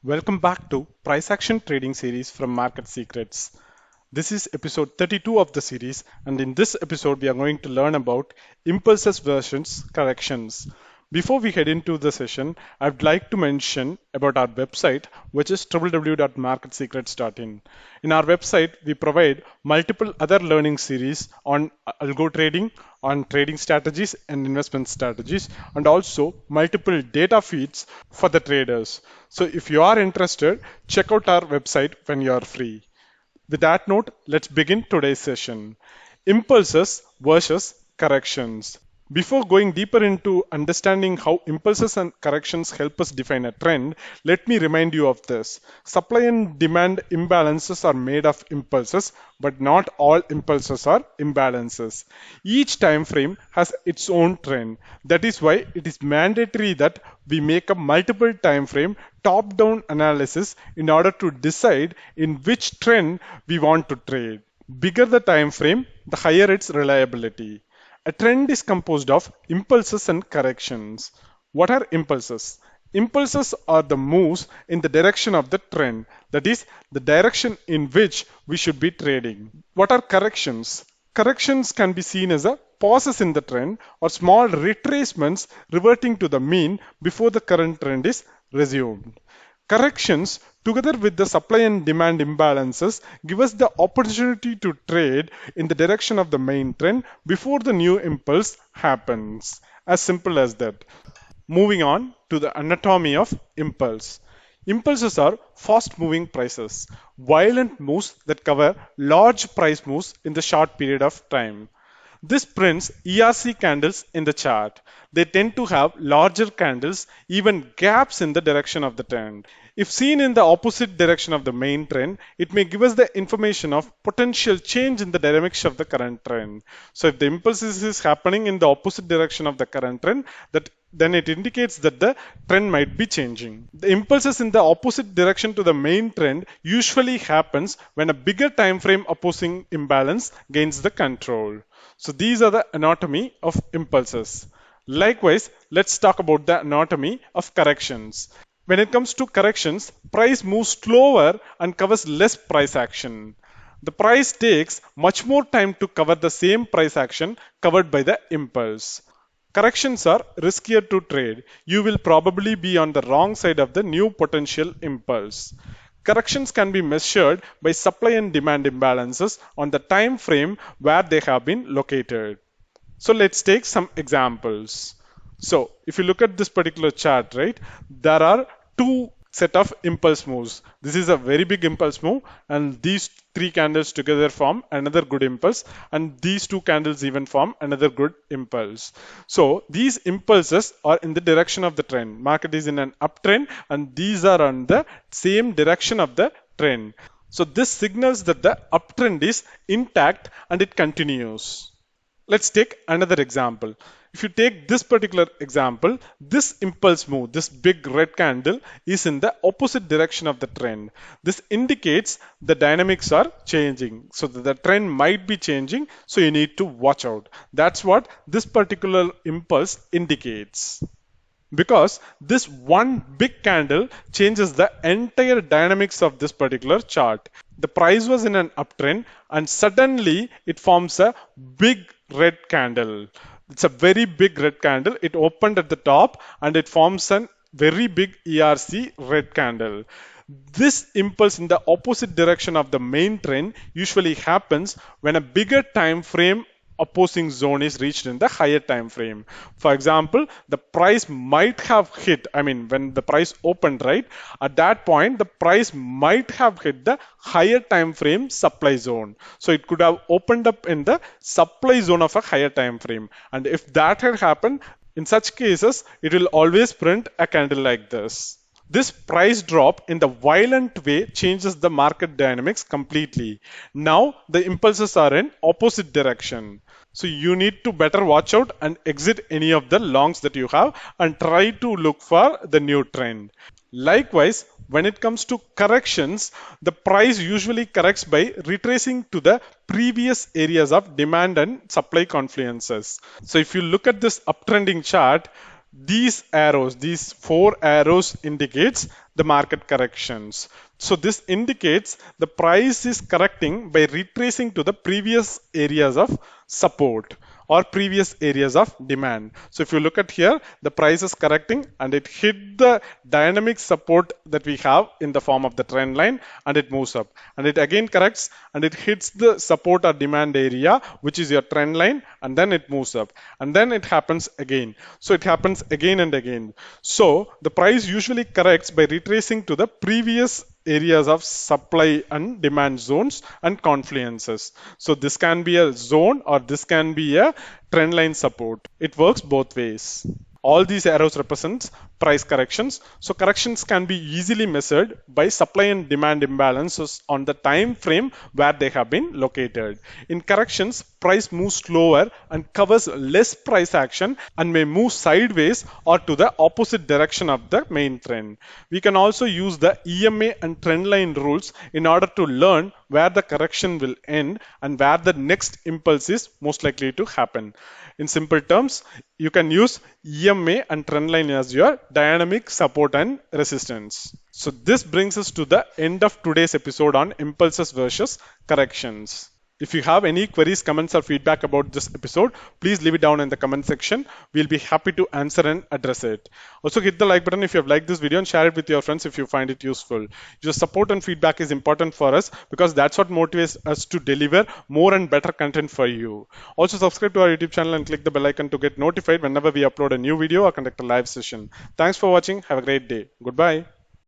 Welcome back to Price Action Trading Series from Market Secrets. This is episode 32 of the series, and in this episode, we are going to learn about impulses versus corrections. Before we head into the session, I'd like to mention about our website, which is www.marketsecrets.in. In our website, we provide multiple other learning series on algo trading, on trading strategies and investment strategies, and also multiple data feeds for the traders. So if you are interested, check out our website when you are free. With that note, let's begin today's session. Impulses versus corrections. Before going deeper into understanding how impulses and corrections help us define a trend, let me remind you of this. Supply and demand imbalances are made of impulses, but not all impulses are imbalances. Each time frame has its own trend. That is why it is mandatory that we make a multiple time frame top-down analysis in order to decide in which trend we want to trade. Bigger the time frame, the higher its reliability. A trend is composed of impulses and corrections. What are impulses? Impulses are the moves in the direction of the trend, that is, the direction in which we should be trading. What are corrections? Corrections can be seen as a pauses in the trend or small retracements reverting to the mean before the current trend is resumed. Corrections, together with the supply and demand imbalances, give us the opportunity to trade in the direction of the main trend before the new impulse happens. As simple as that. Moving on to the anatomy of impulse. Impulses are fast moving prices, violent moves that cover large price moves in the short period of time. This prints ERC candles in the chart. They tend to have larger candles, even gaps in the direction of the trend. If seen in the opposite direction of the main trend, it may give us the information of potential change in the dynamics of the current trend. So if the impulse is happening in the opposite direction of the current trend, then it indicates that the trend might be changing. The impulses in the opposite direction to the main trend usually happens when a bigger time frame opposing imbalance gains the control. So these are the anatomy of impulses. Likewise, let's talk about the anatomy of corrections. When it comes to corrections, price moves slower and covers less price action. The price takes much more time to cover the same price action covered by the impulse. Corrections are riskier to trade. You will probably be on the wrong side of the new potential impulse. Corrections can be measured by supply and demand imbalances on the time frame where they have been located. So let's take some examples. So if you look at this particular chart, right, there are two set of impulse moves. This is a very big impulse move, and these three candles together form another good impulse, and these two candles even form another good impulse. So these impulses are in the direction of the trend. Market is in an uptrend, and these are on the same direction of the trend. So this signals that the uptrend is intact and it continues. Let's take another example. If you take this particular example, this impulse move, this big red candle is in the opposite direction of the trend. This indicates the dynamics are changing. So the trend might be changing, so you need to watch out. That's what this particular impulse indicates. Because this one big candle changes the entire dynamics of this particular chart. The price was in an uptrend and suddenly it forms a big red candle. It's a very big red candle. It opened at the top and it forms a very big ERC red candle. This impulse in the opposite direction of the main trend usually happens when a bigger time frame opposing zone is reached in the higher time frame. For example, the price might have hit, when the price opened, right, at that point the price might have hit the higher time frame supply zone. So it could have opened up in the supply zone of a higher time frame, and if that had happened, in such cases it will always print a candle like this. This price drop in the violent way changes the market dynamics completely. Now the impulses are in opposite direction. So you need to better watch out and exit any of the longs that you have and try to look for the new trend. Likewise, when it comes to corrections, the price usually corrects by retracing to the previous areas of demand and supply confluences. So if you look at this uptrending chart, these arrows, these four arrows indicates the market corrections. So this indicates the price is correcting by retracing to the previous areas of support or previous areas of demand. So if you look at here, the price is correcting and it hit the dynamic support that we have in the form of the trend line, and it moves up, and it again corrects and it hits the support or demand area, which is your trend line, and then it moves up, and then it happens again. So it happens again and again. So the price usually corrects by retracing to the previous areas of supply and demand zones and confluences. So this can be a zone or this can be a trend line support. It works both ways. All these arrows represent price corrections. So corrections can be easily measured by supply and demand imbalances on the time frame where they have been located. In corrections, price moves slower and covers less price action and may move sideways or to the opposite direction of the main trend. We can also use the EMA and trend line rules in order to learn where the correction will end and where the next impulse is most likely to happen. In simple terms, you can use EMA and trend line as your dynamic support and resistance. So this brings us to the end of today's episode on impulses versus corrections. If you have any queries, comments, or feedback about this episode, please leave it down in the comment section. We'll be happy to answer and address it. Also, hit the like button if you have liked this video and share it with your friends if you find it useful. Your support and feedback is important for us because that's what motivates us to deliver more and better content for you. Also, subscribe to our YouTube channel and click the bell icon to get notified whenever we upload a new video or conduct a live session. Thanks for watching. Have a great day. Goodbye.